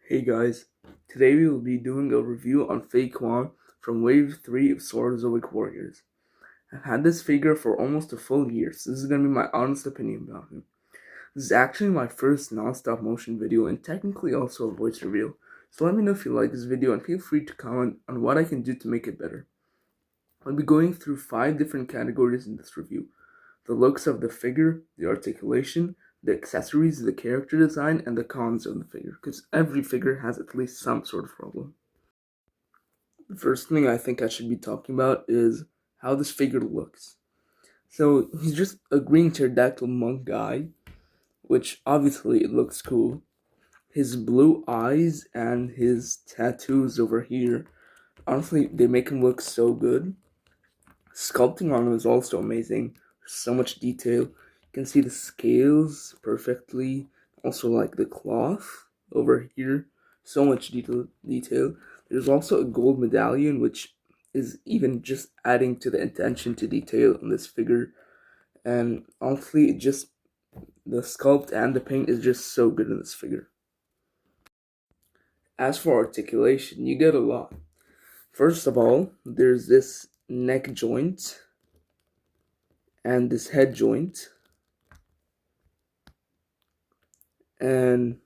Hey guys, today we will be doing a review on Fae Kwan from Wave 3 of Swordzoic Warriors. I've had this figure for almost a full year, so this is going to be my honest opinion about him. This is actually my first non-stop motion video and technically also a voice reveal, so let me know if you like this video and feel free to comment on what I can do to make it better. I'll be going through 5 different categories in this review: the looks of the figure, the articulation, the accessories, the character design, and the cons of the figure, because every figure has at least some sort of problem. The first thing I think I should be talking about is how this figure looks. So he's just a green pterodactyl monk guy, which obviously it looks cool. His blue eyes and his tattoos over here, honestly, they make him look so good. Sculpting on him is also amazing. So much detail. You can see the scales perfectly. Also like the cloth over here. So much detail. There's also a gold medallion, which is even just adding to the attention to detail on this figure. And honestly, the sculpt and the paint is just so good in this figure. As for articulation, you get a lot. First of all, there's this neck joint and this head joint, and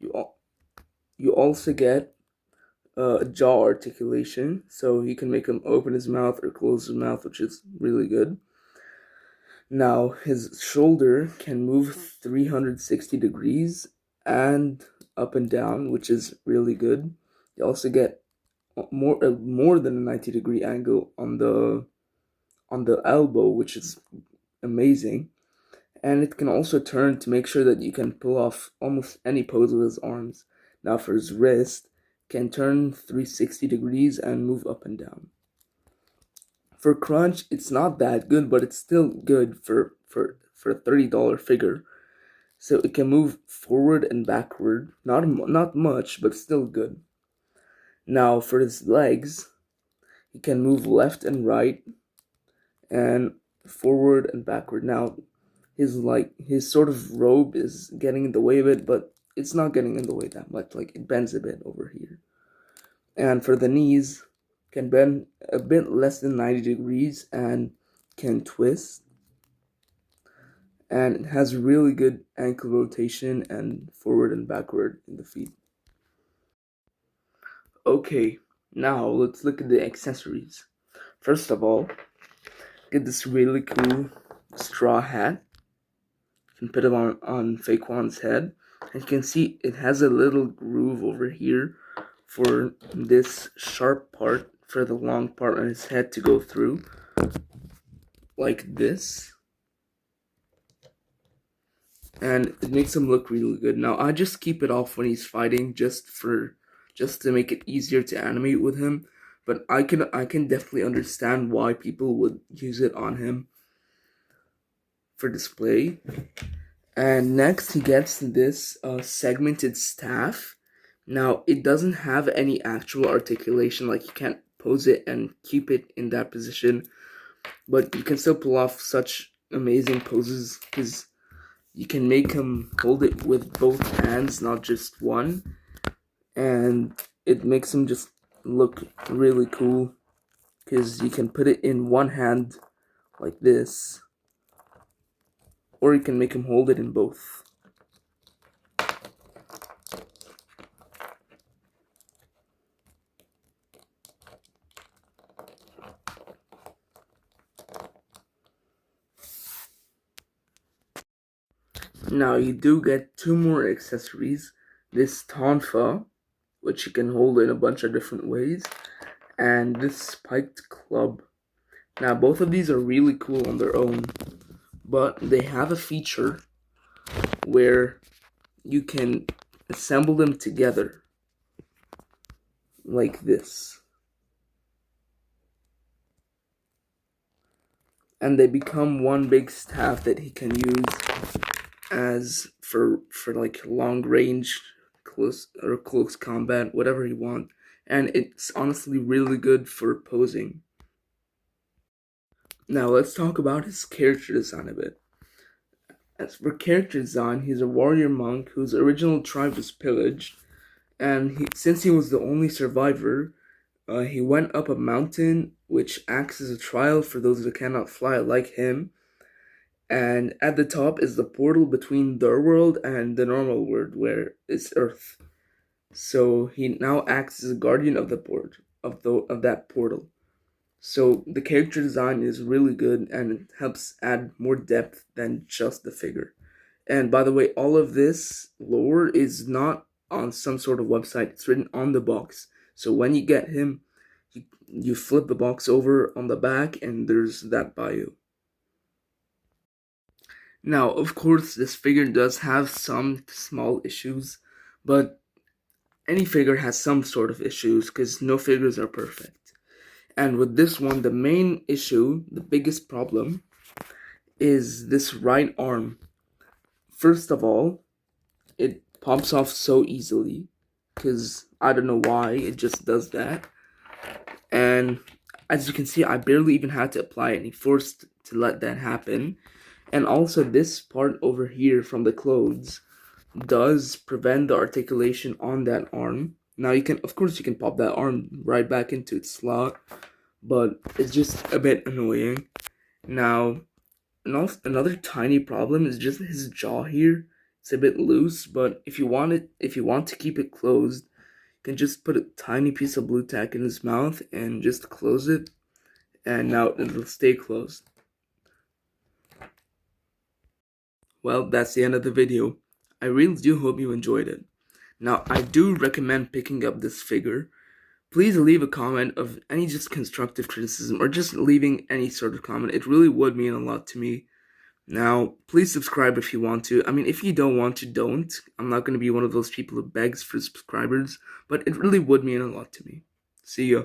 you also get jaw articulation, so you can make him open his mouth or close his mouth, which is really good. Now his shoulder can move 360 degrees and up and down, which is really good. You also get more than a 90-degree angle on the elbow, which is amazing. And it can also turn to make sure that you can pull off almost any pose with his arms. Now for his wrist, can turn 360 degrees and move up and down. For crunch, it's not that good, but it's still good for a $30 figure. So it can move forward and backward, not much, but still good. Now for his legs, he can move left and right and forward and backward. Now his sort of robe is getting in the way of it, but it's not getting in the way that much. Like it bends a bit over here. And for the knees, can bend a bit less than 90 degrees and can twist. And it has really good ankle rotation and forward and backward in the feet. Okay, now let's look at the accessories. First of all, get this really cool straw hat. You can put it on Fae Kwan's head. And you can see it has a little groove over here for this sharp part, for the long part on his head to go through, like this. And it makes him look really good. Now I just keep it off when he's fighting, just to make it easier to animate with him. But I can definitely understand why people would use it on him for display. And next he gets this segmented staff. Now it doesn't have any actual articulation, like you can't pose it and keep it in that position, but you can still pull off such amazing poses because you can make him hold it with both hands, not just one, and it makes him just look really cool because you can put it in one hand like this, or you can make him hold it in both. Now you do get 2 more accessories. This tonfa, which you can hold in a bunch of different ways, and this spiked club. Now both of these are really cool on their own, but they have a feature where you can assemble them together like this, and they become one big staff that he can use as for like long range, close combat, whatever you want. And it's honestly really good for posing. Now let's talk about his character design a bit. As for character design, he's a warrior monk whose original tribe was pillaged, And since he was the only survivor, he went up a mountain, which acts as a trial for those who cannot fly like him. And at the top is the portal between their world and the normal world, where it's Earth. So he now acts as a guardian of the port of that portal. So the character design is really good and it helps add more depth than just the figure. And by the way, all of this lore is not on some sort of website. It's written on the box. So when you get him, you flip the box over on the back and there's that bio. Now, of course, this figure does have some small issues, but any figure has some sort of issues because no figures are perfect. And with this one, the main issue, the biggest problem, is this right arm. First of all, it pops off so easily because I don't know why it just does that. And as you can see, I barely even had to apply any force to let that happen. And also this part over here from the clothes does prevent the articulation on that arm. Now you can, of course, you can pop that arm right back into its slot, but it's just a bit annoying. Now, another tiny problem is just his jaw here. It's a bit loose, but if you want to keep it closed, you can just put a tiny piece of blue tack in his mouth and just close it, and now it'll stay closed. Well, that's the end of the video. I really do hope you enjoyed it. Now, I do recommend picking up this figure. Please leave a comment of any just constructive criticism or just leaving any sort of comment. It really would mean a lot to me. Now, please subscribe if you want to. I mean, if you don't want to, don't. I'm not going to be one of those people who begs for subscribers, but it really would mean a lot to me. See ya.